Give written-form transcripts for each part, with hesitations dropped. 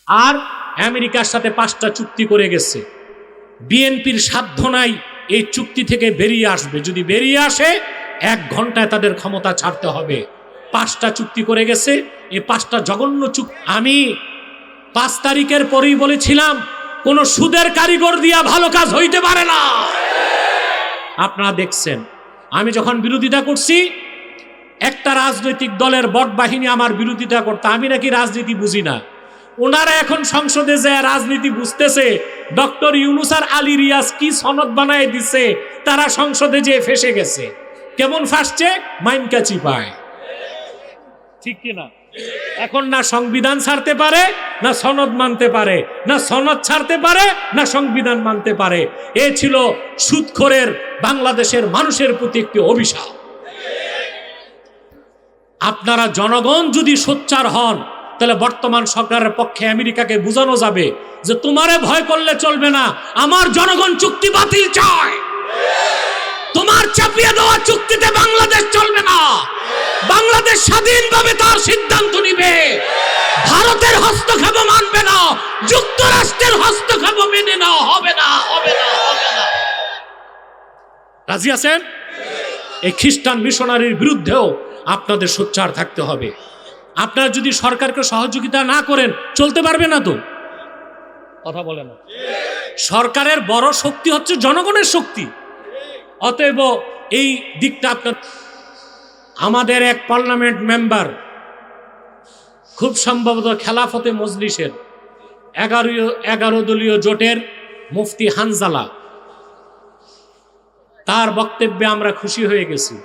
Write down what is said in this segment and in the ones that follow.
আর আমেরিকার সাথে 5টা চুক্তি করে গেছে। বিএনপির সাধ্য নাই এই চুক্তি থেকে বেরিয়ে আসবে। যদি বেরিয়ে আসে 1 ঘন্টায় তাদের ক্ষমতা ছাড়তে হবে। 5টা চুক্তি করে গেছে। এই 5টা জঘন্য চুক্তি। আমি 5 তারিখের পরেই বলেছিলাম কোন সুদের কারিগর দিয়া ভালো কাজ হইতে পারে না। আপনারা দেখছেন, আমি যখন বিরোধিতা করছি একটা রাজনৈতিক দলের বট বাহিনী আমার বিরোধিতা করতে, আমি নাকি রাজনীতি বুঝি না। ওনারা এখন সংসদে যে রাজনীতি বুঝতেছে, ডক্টর ইউনূস আর আলী রিয়াজ কি সনদ বানায় দিছে, তারা সংসদে যে ফেসে গেছে। কেমন ফাঁসছে? মাইনকা চিপায়, ঠিক কিনা? এখন না সংবিধান ছাড়তে পারে, না সনদ মানতে পারে, না সনদ ছাড়তে পারে, না সংবিধান মানতে পারে। এ ছিল সুদখোরের বাংলাদেশের মানুষের প্রতি একটি অভিশাপ। আপনারা জনগণ যদি সোচ্চার হন, তাহলে বর্তমান সরকারের পক্ষে আমেরিকাকে বোঝানো যাবে যে তোমারে ভয় করলে চলবে না, আমার জনগণ চুক্তি বাতিল চায়। তোমার চাপিয়ে দেওয়া চুক্তিতে বাংলাদেশ চলবে না। বাংলাদেশ স্বাধীনভাবে তার সিদ্ধান্ত নিবে। ভারতের হস্তক্ষেপ মানবে না, যুক্তরাষ্ট্রের হস্তক্ষেপ মেনে নেওয়া হবে না, হবে না, হবে না। রাজি আছেন? এই খ্রিস্টান মিশনারির বিরুদ্ধেও আপনাদের সোচ্চার থাকতে হবে। আপনারা যদি সরকারকে সহযোগিতা না করেন চলতে পারবে না তো। কথা বলে না। সরকারের বড় শক্তি হচ্ছে জনগণের শক্তি। অতএব এই দিকটা আপনার। আমাদের এক পার্লামেন্ট মেম্বার, খুব সম্ভবত খেলাফতে মজলিসের 11 দলীয় জোটের মুফতি হানজালা, তার বক্তব্যে আমরা খুশি হয়ে গেছি।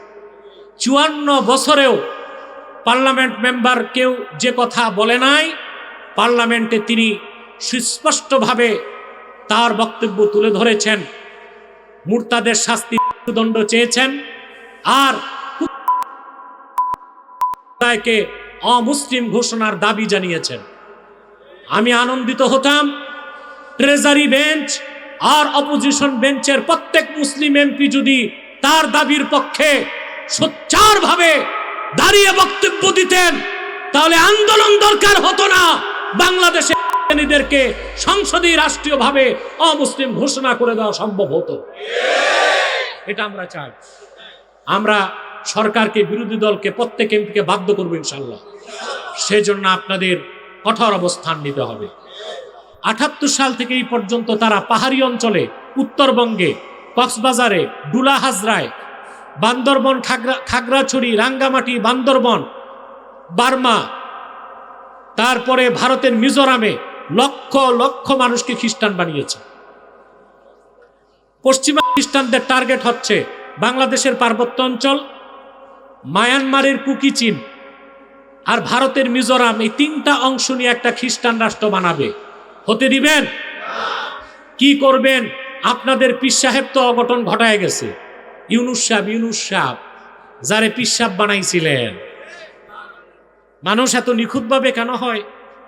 54 বছরেও পার্লামেন্ট মেম্বার কেউ যে কথা বলে নাই, পার্লামেন্টে তিনি সুস্পষ্টভাবে তার বক্তব্য তুলে ধরেছেন। মুরতাদের শাস্তি দণ্ড চেয়েছেন আর কে অমুসলিম ঘোষণার দাবি জানিয়েছেন। আমি আনন্দিত হতাম ট্রেজারি বেঞ্চ আর অপোজিশন বেঞ্চের প্রত্যেক মুসলিম এমপি যদি তার দাবির পক্ষে সোচ্চারভাবে দাঁড়িয়ে বক্তব্য দিতেন, তাহলে আন্দোলন দরকার হতো না। বাংলাদেশেরদেরকে সংসদে রাষ্ট্রীয়ভাবে অমুসলিম ঘোষণা করে দেওয়া সম্ভব হতো। এটা আমরা চাই। আমরা সরকারকে, বিরোধী দলকে, প্রত্যেক এমপিকে বাধ্য করবো ইনশাল্লাহ। সেজন্য আপনাদের কঠোর অবস্থান নিতে হবে। 78 সাল থেকে এই পর্যন্ত তারা পাহাড়ি অঞ্চলে, উত্তরবঙ্গে, কক্সবাজারে, ডুলা হাজরায়, বান্দরবন, খাগড়াছড়ি, রাঙ্গামাটি, বান্দরবন, বার্মা, তারপরে ভারতের মিজোরামে লক্ষ লক্ষ মানুষকে খ্রিস্টান বানিয়েছে। পশ্চিমা খ্রিস্টানদের টার্গেট হচ্ছে বাংলাদেশের পার্বত্য অঞ্চল, মায়ানমারের কুকি চীন আর ভারতের মিজোরাম। এই 3টা অংশ নিয়ে একটা খ্রিস্টান রাষ্ট্র বানাবে। হতে দিবেন? কি করবেন? আপনাদের পীর সাহেব তো অঘটন ঘটায় গেছে। ইউনূস সাহেব যারে পীর সাহেব বানাইছিলেন। মানুষ এত নিখুঁতভাবে কেন হয়?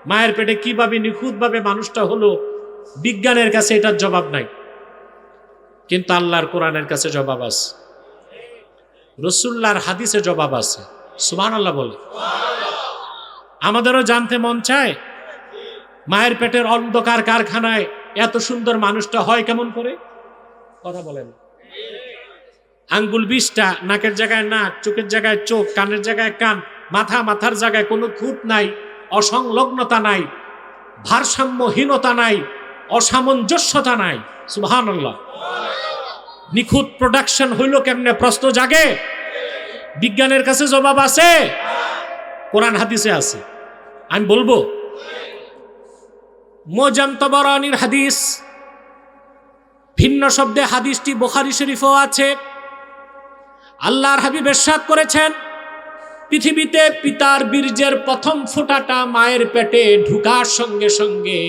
মায়ের পেটে কিভাবে নিখুঁতভাবে মানুষটা হলো, বিজ্ঞানের কাছে এটার জবাব নাই, কিন্তু আল্লাহর কোরআনের কাছে জবাব আছে, রাসূলুল্লাহর হাদিসে জবাব আছে। সুবহানাল্লাহ বলে। আমাদেরও জানতে মন চায়, মায়ের পেটের অন্ধকার কারখানায় এত সুন্দর মানুষটা হয় কেমন করে? কথা বলেন। আঙ্গুল 20টা, নাকের জায়গায় নাক, চোখের জায়গায় চোখ, কানের জায়গায় কান, মাথার জায়গায় কোনো খুঁত নাই, অসংলগ্নতা নাই, ভারসাম্যহীনতা নাই, অসামঞ্জস্যতা নাই। সুবহানাল্লাহ। নিখুঁত প্রোডাকশন হইল কেমনে? প্রশ্ন জাগে। বিজ্ঞানের কাছে জবাব আছে, কোরআন হাদিসে আছে। আমি বলবো মুজাম তাবারানির হাদিস, ভিন্ন শব্দে হাদিসটি বুখারী শরীফেও আছে। আল্লাহর হাবিব ইরশাদ করেছেন, পৃথিবীতে পিতার বীর্যের প্রথম ফোঁটাটা মায়ের পেটে ঢুকার সঙ্গে সঙ্গে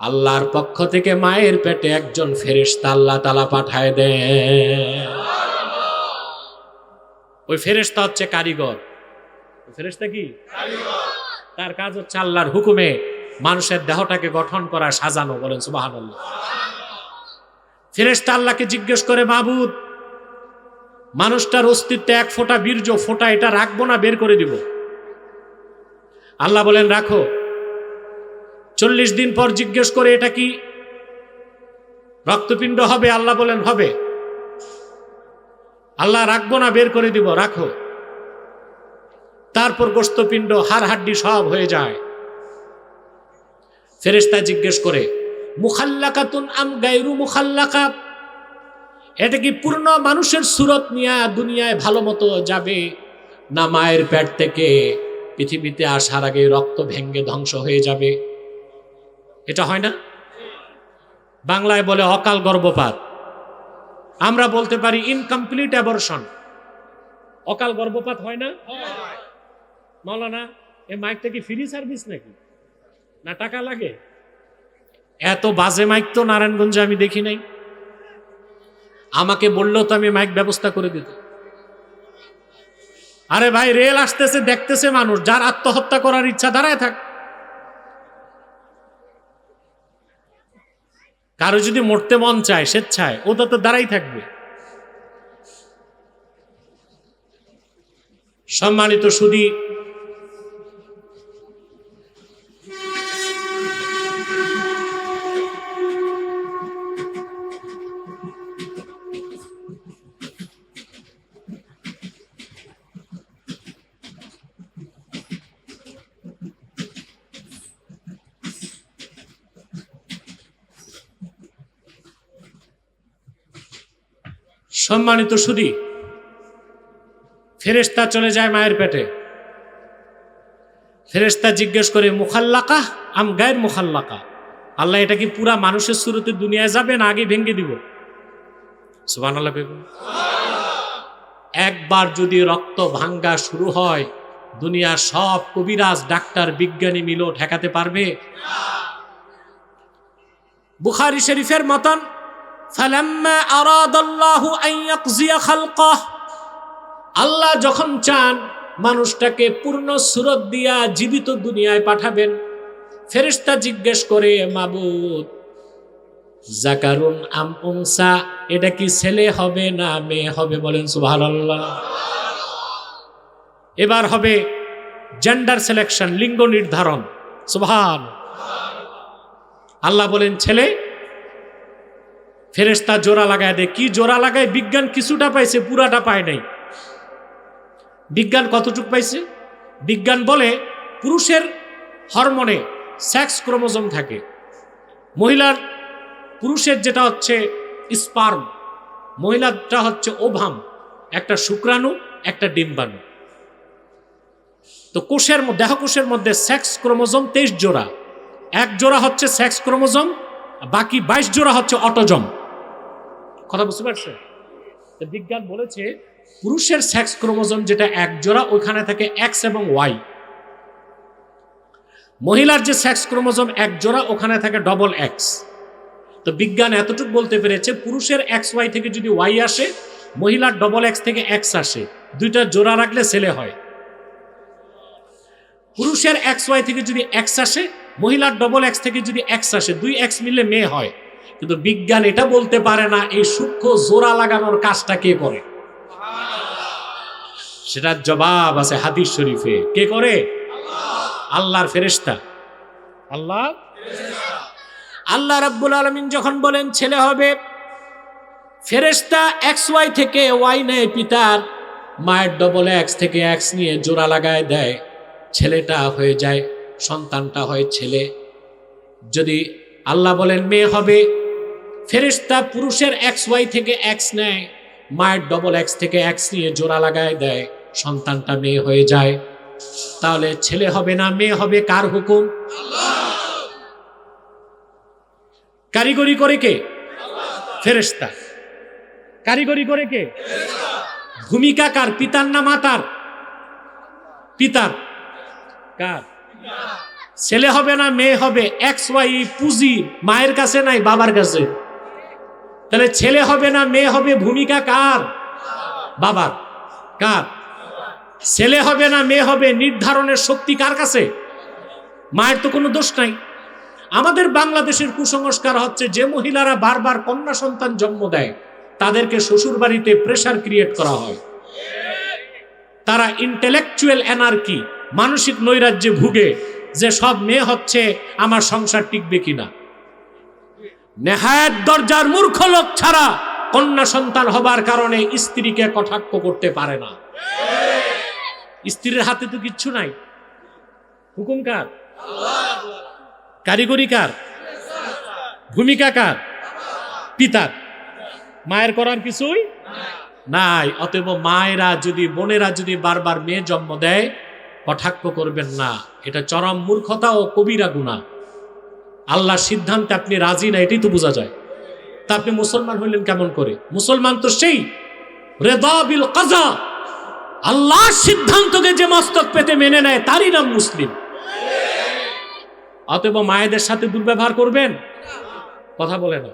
আল্লাহর পক্ষ থেকে মায়ের পেটে একজন ফেরেশতা আল্লাহ তাআলা পাঠায় দেন। ওই ফেরেশতা হচ্ছে কারিগর। ওই ফেরেশতা কি? কারিগর। তার কাজ হচ্ছে আল্লাহর হুকুমে মানুষের দেহটাকে গঠন করা, সাজানো। বলেন সুবহানাল্লাহ। ফেরেশতা আল্লাহকে জিজ্ঞেস করে, মাবুদ, মানুষটার অস্তিত্বে 1 ফোঁটা বীর্য, ফোঁটা এটা রাখবো না বের করে দিব? আল্লাহ বলেন রাখো। 40 দিন পর জিজ্ঞেস করে এটা কি রক্তপিণ্ড হবে? আল্লাহ বলেন হবে। আল্লাহ রাখবো না, বের করে দিব, রাখো। তারপর গোশতপিণ্ড, হাড় হাড্ডি সব হয়ে যায়। ফেরেশতা জিজ্ঞেস করে মুখাল্লাকাতুন আম গায়রু মুখাল্লাকা, এটা কি পূর্ণ মানুষের সুরত নিয়ে দুনিয়ায় ভালো মতো যাবে, না মায়ের পেট থেকে পৃথিবীতে আসার আগে রক্ত ভেঙ্গে ধ্বংস হয়ে যাবে? এটা হয় না? বাংলায় বলে অকাল গর্ভপাত, আমরা বলতে পারি ইনকমপ্লিট অ্যাবর্শন। অকাল গর্ভপাত হয় না? মাওলানা, এই মাইকটা কি ফ্রি সার্ভিস নাকি, না টাকা লাগে? এত বাজে মাইক তো নারায়ণগঞ্জে আমি দেখি নাই। আমাকে বললেও তো আমি মাইক ব্যবস্থা করে দিত। আরে ভাই, রেল আসতেছে, দেখতেছে মানুষ, যার আত্মহত্যা করার ইচ্ছা দাঁড়ায় থাক। কারো যদি মরতে মন চায় স্বেচ্ছায়, ও তো দাঁড়াই থাকবে। সম্মানিত সুধী, সম্মানিত সুধী, ফেরেশতা চলে যায় মায়ের পেটে। ফেরেশতা জিজ্ঞেস করে মুখাল্লাকা আম গায়ের মুখাল্লাকা, আল্লাহ এটা কি পুরা মানুষের সুরতে দুনিয়ায় যাবে, না আগে ভেঙে দিব? সুবহানাল্লাহ। একবার যদি রক্ত ভাঙ্গা শুরু হয়, দুনিয়ার সব কবিরাজ, ডাক্তার, বিজ্ঞানী মিলেও ঠেকাতে পারবে? বুখারী শরীফের মতন ফালাম্মা আরাদাল্লাহু আন ইয়াকজিয়া খালকাহ, আল্লাহ যখন চান মানুষটাকে পূর্ণ সুরত দিয়া জীবিত দুনিয়ায় পাঠাবেন, ফেরেশতা জিজ্ঞেস করে মাবুদ যাকারুন আম উনসা, এটা কি ছেলে হবে না মেয়ে হবে? বলেন সুবহানাল্লাহ। এবার হবে জেন্ডার সিলেকশন, লিঙ্গ নির্ধারণ। সুবহান। আল্লাহ বলেন ছেলে, ফেরেশতা জোড়া লাগায় দেয়। কি জোড়া লাগায়? বিজ্ঞান কিছুটা পাইছে, পুরাটা পায় নাই। বিজ্ঞান কতটুকু পাইছে? বিজ্ঞান বলে পুরুষের হরমোনে সেক্স ক্রোমোজোম থাকে, মহিলার, পুরুষের যেটা হচ্ছে স্পার্ম, মহিলারটা হচ্ছে ওভাম, একটা শুক্রাণু, একটা ডিম্বাণু। তো কোষের মধ্যে, দেহকোষের মধ্যে সেক্স ক্রোমোজোম 23 জোড়া। এক জোড়া হচ্ছে সেক্স ক্রোমোজোম, বাকি 22 জোড়া হচ্ছে অটোজম। কথা বুঝতে পারছে? বিজ্ঞান বলেছে পুরুষের সেক্স ক্রোমোজোম যেটা এক জোড়া, ওখানে থাকে এক্স এবং ওয়াই। মহিলার যে সেক্স ক্রোমোজোম এক জোড়া, ওখানে থাকে ডবল এক্স। তো বিজ্ঞান এতটুকু বলতে পেরেছে পুরুষের এক্স ওয়াই থেকে যদি ওয়াই আসে, মহিলার ডবল এক্স থেকে এক্স আসে, দুইটা জোড়া রাখলে ছেলে হয়। পুরুষের এক্স ওয়াই থেকে যদি এক্স আসে, মহিলার ডবল এক্স থেকে যদি এক্স আসে, 2 এক্স মিলে মেয়ে হয়। কিন্তু বিজ্ঞান এটা বলতে পারে না এই সূক্ষ্ম জোড়া লাগানোর কাজটা কে করে। সেটার জবাব আছে হাদিস শরীফে। কে করে? আল্লাহর ফেরেশতা। আল্লাহ রাব্বুল আলামিন যখন বলেন ছেলে হবে, ফেরেশতা এক্স ওয়াই থেকে ওয়াই নেয়, পিতার মায়ের ডবল এক্স থেকে এক্স নিয়ে জোড়া লাগায় দেয়, ছেলেটা হয়ে যায়, সন্তানটা হয় ছেলে। যদি আল্লাহ বলেন মেয়ে হবে, ফেরেশতা পুরুষের এক্স ওয়াই থেকে এক্স নেয়, মায়ের ডবল এক্স থেকে এক্স নিয়ে জোড়া লাগায় দেয়, সন্তানটা মেয়ে হয়ে যায়। তাহলে ছেলে হবে না মেয়ে হবে? কার হুকুম? কারিগরি করে কে? ফেরেশতা। কারিগরি করে কে? ভূমিকা কার? পিতার না মাতার? পিতার। কার? ছেলে হবে না মেয়ে হবে? এক্স ওয়াই পুঁজি মায়ের কাছে নাই, বাবার কাছে। তাহলে ছেলে হবে না মেয়ে হবে, ভূমিকা কার? বাবার। কার? ছেলে হবে না মেয়ে হবে নির্ধারণের শক্তি কার কাছে? মায়ের তো কোনো দোষ নাই। আমাদের বাংলাদেশের কুসংস্কার হচ্ছে যে মহিলারা বারবার কন্যা সন্তান জন্ম দেয়, তাদেরকে শ্বশুর বাড়িতে প্রেসার ক্রিয়েট করা হয়। তারা ইন্টেলেকচুয়াল এনার্কি, মানসিক নৈরাজ্যে ভুগে, যে সব মেয়ে হচ্ছে আমার সংসার টিকবে কিনা। নেহায়েত দরজার মূর্খ লোক ছাড়া কন্যা সন্তান হবার কারণে স্ত্রীকে কটাক্ষ করতে পারে না। স্ত্রীর হাতে তো কিচ্ছু নাই। হুকুম কার? কারিগরি কার? ভূমিকা কার? পিতার। মায়ের করার কিছুই নাই। অতএব মায়েরা যদি, বোনেরা যদি বারবার মেয়ে জন্ম দেয়, কটাক্ষ করবেন না। এটা চরম মূর্খতা ও কবিরা গুনাহ। আল্লাহর সিদ্ধান্তে আপনি রাজি না, এটাই তো বোঝা যায়। তা আপনি মুসলমান হইলেন কেমন করে? মুসলমান তো সেই রেদা বিল কাজা, আল্লাহর সিদ্ধান্তকে যে মস্তক পেতে মেনে নেয় তারই নাম মুসলিম। অতএব মায়েদের সাথে দুর্ব্যবহার করবেন, কথা বলে না।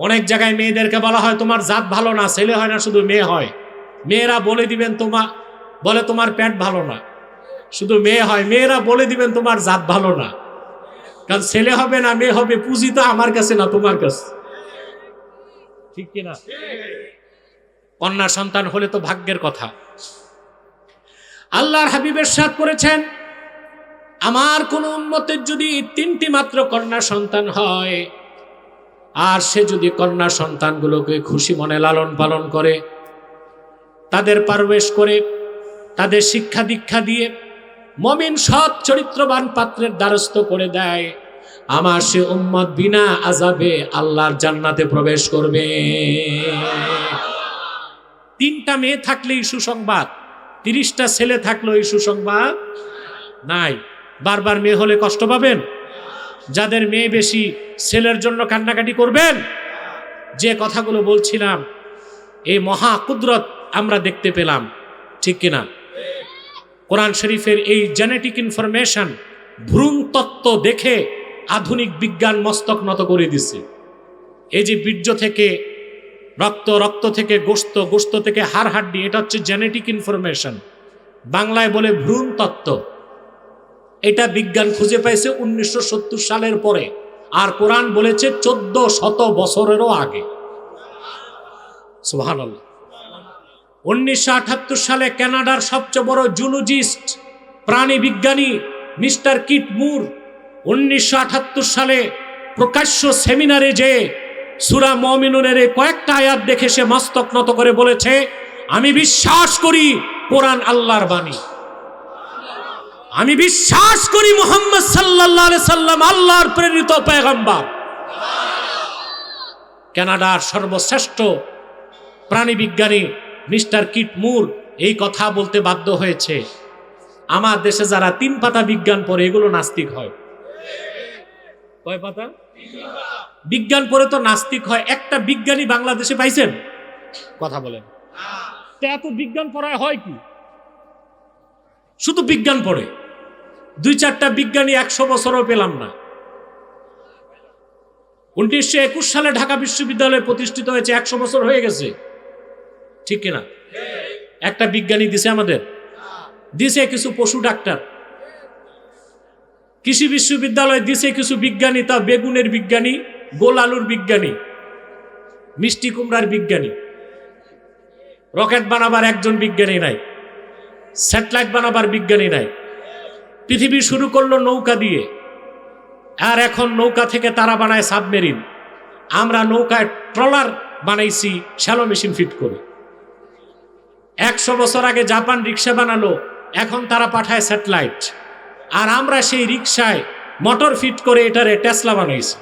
অনেক জায়গায় মেয়েদেরকে বলা হয় তোমার জাত ভালো না, ছেলে হয় না শুধু মেয়ে হয়। মেয়েরা বলে দিবেন বলে তোমার প্যান্ট ভালো না, শুধু মেয়ে হয়। মেয়েরা বলে দিবেন তোমার জাত ভালো না, কারণ ছেলে হবে না মেয়ে হবে, পুঁজি তো আমার কাছে না তোমার কাছে, ঠিক কিনা? কন্যা সন্তান হলে তো ভাগ্যের কথা। আল্লাহর হাবিব ইরশাদ করেছেন, আমার কোন উম্মতের যদি 3টি মাত্র কন্যা সন্তান হয়, আর সে যদি কন্যা সন্তানগুলোকে খুশি মনে লালন পালন করে, তাদের পারবেশ করে, তাদের শিক্ষা দীক্ষা দিয়ে মুমিন সৎ চরিত্রবান পাত্রের দ্বারস্থ করে দেয়, আমার সে উম্মত বিনা আযাবে আল্লাহর জান্নাতে প্রবেশ করবে। 3টা মেয়ে থাকলেই সুসংবাদ, 30টা ছেলে থাকলেও এই সুসংবাদ নাই। বারবার মেয়ে হলে কষ্ট পাবেন। যাদের মেয়ে বেশি, ছেলের জন্য কান্নাকাটি করবেন। যে কথাগুলো বলছিলাম, এই মহা কুদরত আমরা দেখতে পেলাম, ঠিক কিনা? কোরআন শরীফের এই জেনেটিক ইনফরমেশন, ভ্রূণ তত্ত্ব দেখে আধুনিক বিজ্ঞান মস্তক নত করে দিছে। এই যে বীর্য থেকে রক্ত, রক্ত থেকে গোশত, গোশত থেকে হাড় হাড্ডি, এটা হচ্ছে জেনেটিক ইনফরমেশন, বাংলায় বলে ভ্রূণ তত্ত্ব। এটা বিজ্ঞান খুঁজে পাইছে 1970 সালের পরে, আর কোরআন বলেছে 1400 বছরেরও আগে। সুবহানাল্লাহ। 1978 সালে কানাডার সবচেয়ে বড় জুলজিস্ট, প্রাণী বিজ্ঞানী মিস্টার কিট মুর 1978 সালে প্রকাশ্য সেমিনারে যে সূরা মুমিনুনের কয়েকটা আয়াত দেখে সে মস্তক নত করে বলেছে, আমি বিশ্বাস করি কোরআন আল্লাহর বাণী, আমি বিশ্বাস করি মুহাম্মদ সাল্লাল্লাহু আলাইহি সাল্লাম আল্লাহর প্রেরিত পয়গম্বর। কানাডার সর্বশ্রেষ্ঠ প্রাণী বিজ্ঞানী মিস্টার কিট মুর এই কথা বলতে বাধ্য হয়েছে। আমার দেশে যারা 3 পাতা বিজ্ঞান পড়ে, এগুলো নাস্তিক হয়। কয় পাতা বিজ্ঞান পড়ে তো নাস্তিক হয়। একটা বিজ্ঞানী বাংলাদেশে পাইছেন? কথা বলেন। এত বিজ্ঞান পড়ায় হয় কি? শুধু বিজ্ঞান পড়ে। 2-4টা বিজ্ঞানী 100 বছরও পেলাম না। 1921 সালে ঢাকা বিশ্ববিদ্যালয় প্রতিষ্ঠিত হয়েছে, 100 বছর হয়ে গেছে, ঠিক কিনা? একটা বিজ্ঞানী দিছে আমাদের, দিছে কিছু পশু ডাক্তার। কৃষি বিশ্ববিদ্যালয় দিছে কিছু বিজ্ঞানী, তা বেগুনের বিজ্ঞানী, গোল আলুর বিজ্ঞানী, মিষ্টি কুমড়ার বিজ্ঞানী। রকেট বানাবার একজন বিজ্ঞানী নাই, স্যাটেলাইট বানাবার বিজ্ঞানী নাই। পৃথিবী শুরু করলো নৌকা দিয়ে, আর এখন নৌকা থেকে তারা বানায় সাবমেরিন। আমরা নৌকায় ট্রলার বানাইছি শ্যালো মেশিন ফিট করে। 100 বছর আগে জাপান রিক্সা বানালো, এখন তারা পাঠায় স্যাটেলাইট, আর আমরা সেই রিক্সায় মোটর ফিট করে এটারে টেসলা বানাইছি।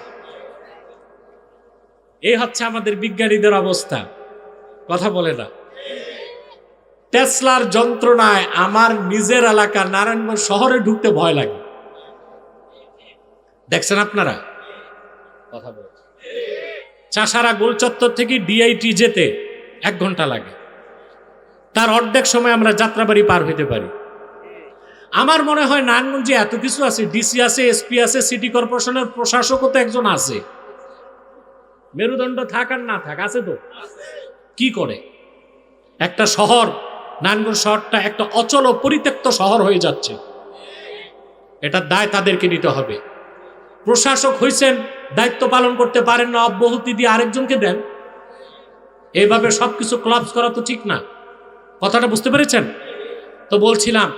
এই হচ্ছে আমাদের বিজ্ঞানীদের অবস্থা, কথা বলে না। টেসলার যন্ত্রণায় আমার নিজের এলাকা নারায়ণগঞ্জ শহরে ঢুকতে ভয় লাগে। দেখছেন আপনারা? কথা বলে। চাষারা গোলচত্বর থেকে ডিআইটি যেতে 1 ঘন্টা লাগে, তার অর্ধেক সময় আমরা যাত্রাবাড়ি পার হইতে পারি। আমার মনে হয় নারায়ণগঞ্জে এত কিছু আছে, ডিসি আছে, এসপি আছে, সিটি কর্পোরেশনের প্রশাসকও তো একজন আছে। মেরুদণ্ড থাক আর না থাক, আছে তো। কি করে একটা শহর, নারায়ণগঞ্জ শহরটা একটা অচল ও পরিত্যক্ত শহর হয়ে যাচ্ছে, এটার দায় তাদেরকে নিতে হবে। প্রশাসক হইছেন, দায়িত্ব পালন করতে পারেন না, অব্যাহতি দিয়ে আরেকজনকে দেন। এইভাবে সবকিছু ক্লাবস করা তো ঠিক না। কথাটা বুঝতে পেরেছেন? তো বলছিলাম,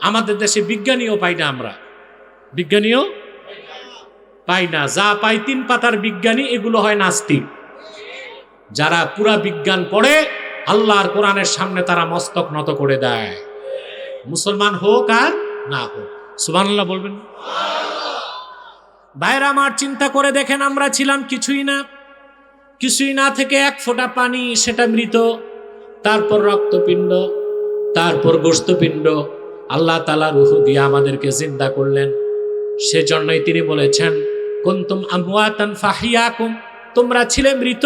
আমাদের দেশে বিজ্ঞানীও পাই না আমরা। বিজ্ঞানীও পাই না। যা পাই 3 পাতার বিজ্ঞানী, এগুলো হয় নাস্তিক। যারা পুরা বিজ্ঞান পড়ে আল্লাহর কোরআনের সামনে তারা মস্তক নত করে দেয়, মুসলমান হোক আর না হোক। সুবহানাল্লাহ বলবেন। ভাইরা আমার, চিন্তা করে দেখেন, আমরা ছিলাম কিছুই না থেকে 1 ফোঁটা পানি, সেটা মৃত, তারপর রক্তপিণ্ড, তারপর গোশতপিণ্ড, আল্লাহ তাআলা রূহ দিয়ে আমাদেরকে জিন্দা করলেন। সেজন্যই তিনি বলেছেন, কুনতুম আমওয়াতান ফাহিয়াকুম, তোমরা ছিলে মৃত,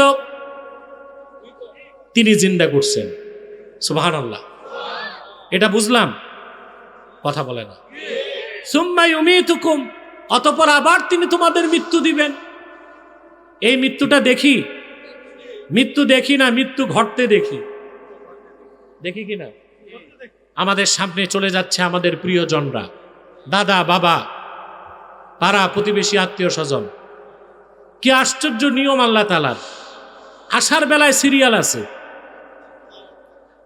তিনি জিন্দা করছেন। সুবহানাল্লাহ। এটা বুঝলাম, কথা বলে না। সুম্মা ইউমিতুকুম, অতঃপর আবার তিনি তোমাদের মৃত্যু দিবেন। এই মৃত্যুটা দেখি? মৃত্যু দেখি না, মৃত্যু ঘটতে দেখি কিনা? আমাদের সামনে চলে যাচ্ছে আমাদের প্রিয়জনরা, দাদা বাবা, পাড়া প্রতিবেশী, আত্মীয় স্বজন। কি আশ্চর্য নিয়ম আল্লাহ তাআলার। আসার বেলায় সিরিয়াল আছে,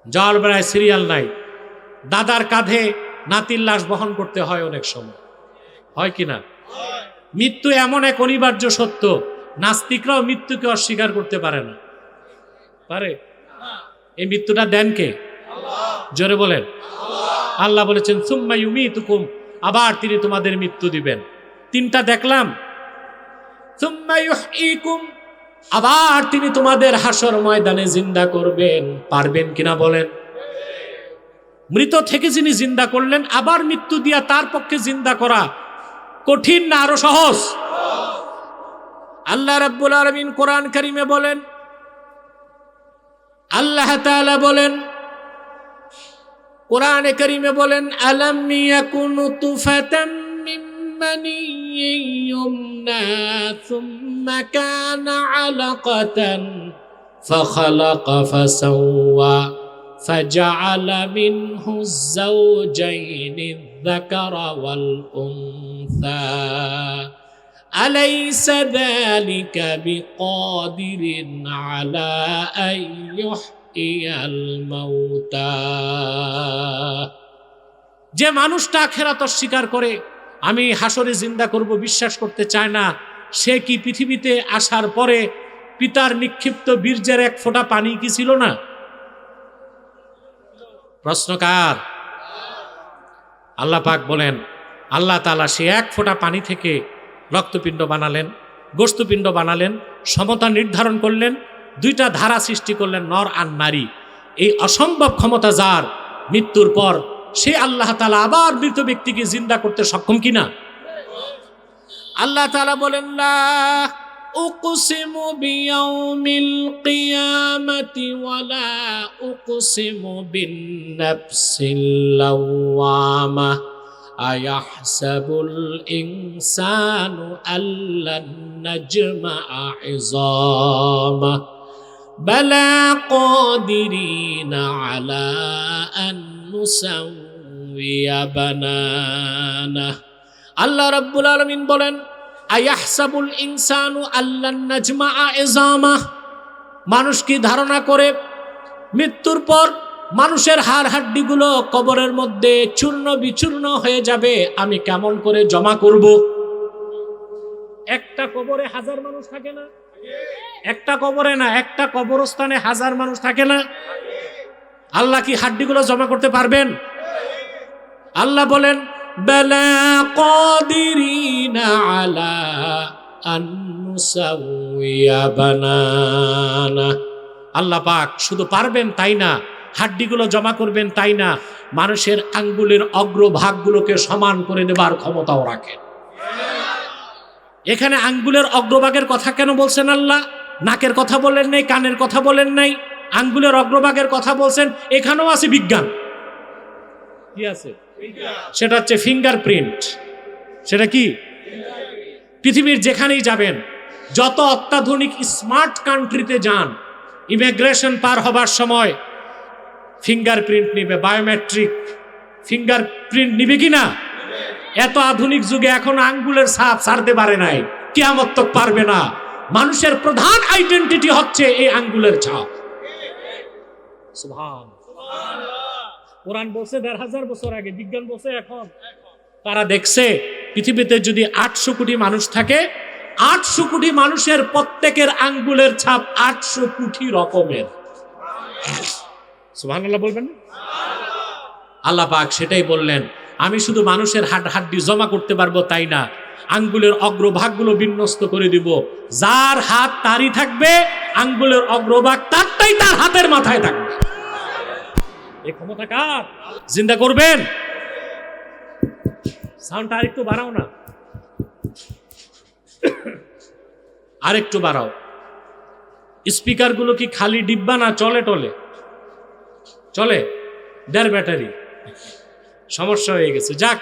যাওয়ার বেলায় সিরিয়াল নাই। দাদার কাঁধে নাতির লাশ বহন করতে হয় অনেক সময়, হয় কিনা? মৃত্যু এমন এক অনিবার্য সত্য, নাস্তিকরাও মৃত্যুকে অস্বীকার করতে পারে না। পারে? এই মৃত্যুটা দেন কে? জোরে বলেন। আল্লাহ বলেছেন সুম্মা ইউমিতুকুম, আবার তিনি তোমাদের মৃত্যু দিবেন। 3টা দেখলাম। সুম্মা ইউহয়িকুম, আবার তিনি তোমাদের হাসর ময়দানে জিন্দা করবেন। পারবেন কিনা বলেন? মৃত থেকে যিনি জিন্দা করলেন, আবার মৃত্যু দিয়া তার পক্ষে জিন্দা করা কঠিন না আরো সহজ? আল্লাহ রাব্বুল আলামিন কোরআন কারীমে বলেন, আল্লাহ তাআলা বলেন, কোরআনে কারীমে বলেন, আলাম ইয়াকুনু তুফাতাম মিন মানিয়্যিন ইউমনা সুম্মা কানা আলাকাতান ফাখালাকা ফাসাওয়া ফাজআলা মিনহু যাওজাইনি যাকারা ওয়াল উনসা আলাইসা যালিকা বিকাদিরিন আলা আইয়ুহইয়াল মাউতা। যে মানুষটা আখিরাত অস্বীকার করে, আমি হাসরে জিন্দা করব বিশ্বাস করতে চায় না, সে কি পৃথিবীতে আসার পরে পিতার নিক্ষিপ্ত বীর্যের 1 ফোঁটা পানি কি ছিল না? প্রশ্নকার। আল্লাহ পাক বলেন, আল্লাহ তাআলা সে 1 ফোঁটা পানি থেকে রক্তপিণ্ড বানালেন, গোশতপিণ্ড বানালেন, সমতা নির্ধারণ করলেন, 2টা ধারা সৃষ্টি করলেন, নর আর নারী। এই অসম্ভব ক্ষমতা যার, মৃত্যুর পর সে আল্লাহ তাআলা আবার মৃত ব্যক্তিকে জিন্দা করতে সক্ষম কিনা? আল্লাহ তাআলা বলেন, লা উকসিমু বিয়াউমিল কিয়ামাতি ওয়ালা উকসিমু বিন নাফসিল লাওয়ামা আয়াহসাবুল ইনসানু আল্লান নাজমা'a ইযামা বালা কাদিরিনা আলা আন নুসাউইয়া বানানা। আল্লাহ রাব্বুল আলামিন বলেন, আয়াহসাবুল ইনসানু আল্লান নাজমা'a ইযামা, মানুষ কি ধারণা করে মৃত্যুর পর মানুষের হাড় হাড্ডিগুলো কবরের মধ্যে চূর্ণ বিচূর্ণ হয়ে যাবে, আমি কেমন করে জমা করব? একটা কবরে 1000 মানুষ থাকে না? একটা কবরে না, একটা কবরস্থানে 1000 মানুষ থাকে না? আল্লাহ কি হাড্ডিগুলো জমা করতে পারবেন? আল্লাহ বলেন, বালা কাদিরিনা আলা আন নুসাউইয়া বানানা। আল্লাহ পাক শুধু পারবেন তাই না, হাড্ডিগুলো জমা করবেন তাই না, মানুষের আঙ্গুলের অগ্রভাগগুলোকে সমান করে দেবার ক্ষমতাও রাখেন। এখানে আঙ্গুলের অগ্রভাগের কথা কেন বলছেন আল্লাহ? নাকের কথা বলেন নাই, কানের কথা বলেন নাই, আঙ্গুলের অগ্রভাগের কথা বলছেন। এখানেও আছে বিজ্ঞান। কি আছে? সেটা হচ্ছে ফিঙ্গারপ্রিন্ট। সেটা কি? পৃথিবীর যেখানেই যাবেন, যত অত্যাধুনিক স্মার্ট কান্ট্রিতে যান, ইমিগ্রেশন পার হবার সময় ফিঙ্গারপ্রিন্ট নিবে, বায়োমেট্রিক ফিঙ্গারপ্রিন্ট নিবে কিনা? এত আধুনিক যুগে এখন আঙ্গুলের ছাপ ছাড়তে পারে নাই, কিয়ামত তক পারবে না। মানুষের প্রধান আইডেন্টিটি হচ্ছে এই আঙ্গুলের ছাপ। সুবহানাল্লাহ। কোরআন বলছে 1500 বছর আগে, বিজ্ঞান বলছে এখন। তারা দেখছে পৃথিবীতে যদি 800 কোটি মানুষ থাকে, 800 কোটি মানুষের প্রত্যেকের আঙ্গুলের ছাপ 800 কোটি রকমের। সুবহানাল্লাহ বলবেন। আল্লাহ পাক সেটাই বললেন, আমি শুধু মানুষের হাড্ডি জমা করতে পারবো তাই না, আঙ্গুলের অগ্রভাগগুলো বিন্যস্ত করে দিব। যার হাত তারই থাকবে, আঙ্গুলের অগ্রভাগ তারটাই তার হাতের মাথায় থাকবে। এই ক্ষমতা কার? জিন্দা করবেন। সাউন্ডটা আরেকটু বাড়াও না, আরেকটু বাড়াও। স্পিকার গুলো কি খালি ডিব্বা না চলে টলে? চলে, 1.5 ব্যাটারি। সমস্যা হয়ে গেছে। যাক,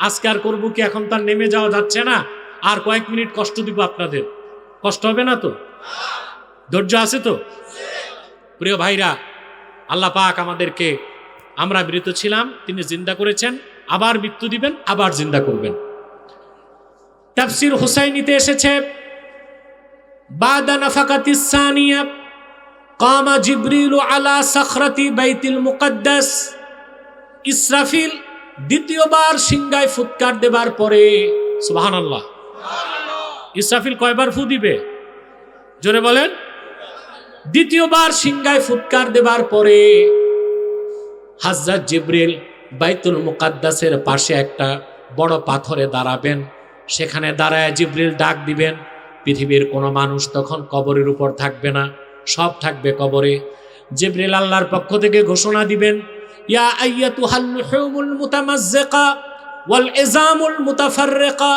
আজকে আর করবো কি, এখন তার নেমে যাওয়া যাচ্ছে না। আর কয়েক মিনিট কষ্ট দিব আপনাদের। কষ্ট হবে না তো? ধৈর্য আছে তো? প্রিয় ভাইরা, আল্লাহ পাক আমাদেরকে, আমরা মৃত ছিলাম, তিনি জিন্দা করেছেন, আবার মৃত্যু দিবেন, আবার জিন্দা করবেন। তাফসীর হুসাইনিতে এসেছে, বাদা নাফাকাতিস সানিয়া কামা জিবরিলু আলা সাখরাতি বাইতুল মুকদ্দাস। ইসরাফিল দ্বিতীয়বার সিংহায় ফুৎকার দেবার পরে, সুবহানাল্লাহ, ইসরাফিল কয়বার ফু দিবে? জোরে বলেন। দ্বিতীয়বার সিংহায় ফুৎকার দেবার পরে হযরত জিবরিল বাইতুল মুকদ্দাসের পাশে একটা বড় পাথরে দাঁড়াবেন। সেখানে দাঁড়ায় জিবরিল ডাক দিবেন। পৃথিবীর কোনো মানুষ তখন কবরের উপর থাকবে না, সব থাকবে কবরে। জিবরিল আল্লাহর পক্ষ থেকে ঘোষণা দিবেন, ইয়া আইয়াতুহাল লুহুমুল মুতামাজ্জিকা ওয়াল ইজামুল মুতাফাররিকা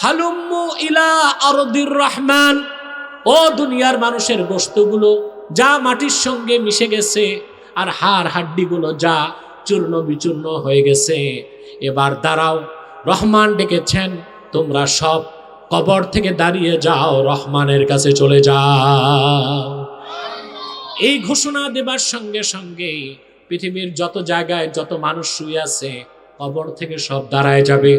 হালুম্মু ইলা আরদির রহমান। ও দুনিয়ার মানুষের গোশতগুলো যা মাটির সঙ্গে মিশে গেছে, আর হাড় হাড্ডিগুলো যা চূর্ণ বিচূর্ণ হয়ে গেছে, এবার দাঁড়াও, রহমান ডেকেছেন, তোমরা সব কবর থেকে দাঁড়িয়ে যাও, রহমানের কাছে চলে যাও। এই ঘোষণা দেবার সঙ্গে সঙ্গে পৃথিবীর যত জায়গায় যত মানুষ শুয়ে আছে, কবর থেকে সব দাঁড়ায় যাবে।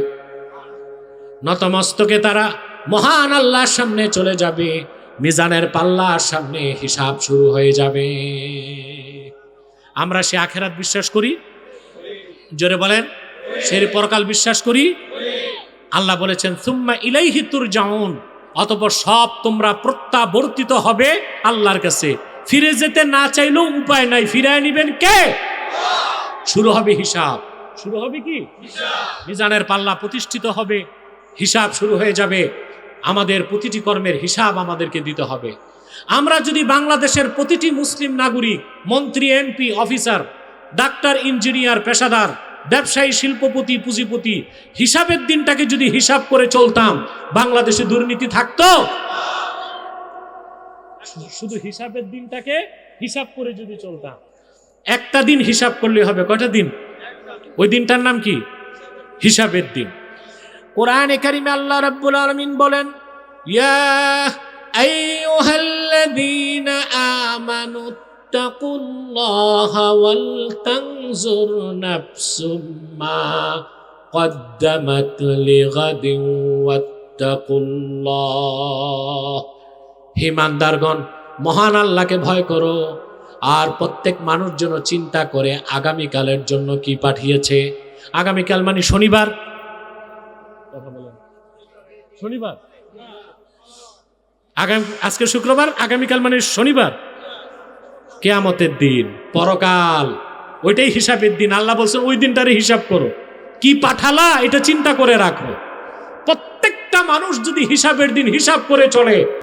নতমস্তকে তারা মহান আল্লাহর সামনে চলে যাবে। মিজানের পাল্লার সামনে হিসাব শুরু হয়ে যাবে। আমরা সে আখেরাত বিশ্বাস করি? জোরে বলেন। সে পরকাল বিশ্বাস করি? আল্লাহ বলেছেন, সুম্মা ইলাইহি তুরজাউন, অতঃপর সব তোমরা প্রত্যাবর্তিত হবে আল্লাহর কাছে। ফিরে যেতে না চাইলেও উপায় নাই, ফিরায় নিবেন কে? শুরু হবে হিসাব। শুরু হবে কি? মিজানের পাল্লা প্রতিষ্ঠিত হবে, হিসাব শুরু হয়ে যাবে। আমাদের প্রতিটি কর্মের হিসাব আমাদেরকে দিতে হবে। আমরা যদি বাংলাদেশের প্রতিটি মুসলিম নাগরিক, মন্ত্রী, এমপি, অফিসার, ডাক্তার, ইঞ্জিনিয়ার, পেশাদার, ব্যবসায়ী, শিল্পপতি, পুঁজিপতি, হিসাবের দিনটাকে যদি হিসাব করে চলতাম, বাংলাদেশে দুর্নীতি থাকতো? শুধু হিসাবের দিনটাকে হিসাব করে যদি চলতাম। একটা দিন হিসাব করলে হবে। কয়টা দিন? ওই দিনটার নাম কি? হিসাবের দিন। কোরআনে কারিমে আল্লাহ রাব্বুল আলামিন বলেন, ইয়া আইয়ুহাল্লাযীনা আমানু তাকুল্লাহা ওয়াল তানজুর নাফসুম মা কদ্দামাত লিগাদিন ওয়াত্তাকুল্লাহ। হে ইমানদারগণ, মহান আল্লাহকে ভয় করো, আর প্রত্যেক মানুষ যেন চিন্তা করে আগামীকালের জন্য কি পাঠিয়েছে। আগামীকাল মানে শনিবার। শনিবার, আজকে শুক্রবার, আগামীকাল মানে শনিবার, কিয়ামতের দিন, পরকাল, ওইটাই হিসাবের দিন। আল্লাহ বলছেন ওই দিনটারে হিসাব করো, কি পাঠালা এটা চিন্তা করে রাখো। প্রত্যেকটা মানুষ যদি হিসাবের দিন হিসাব করে চলে,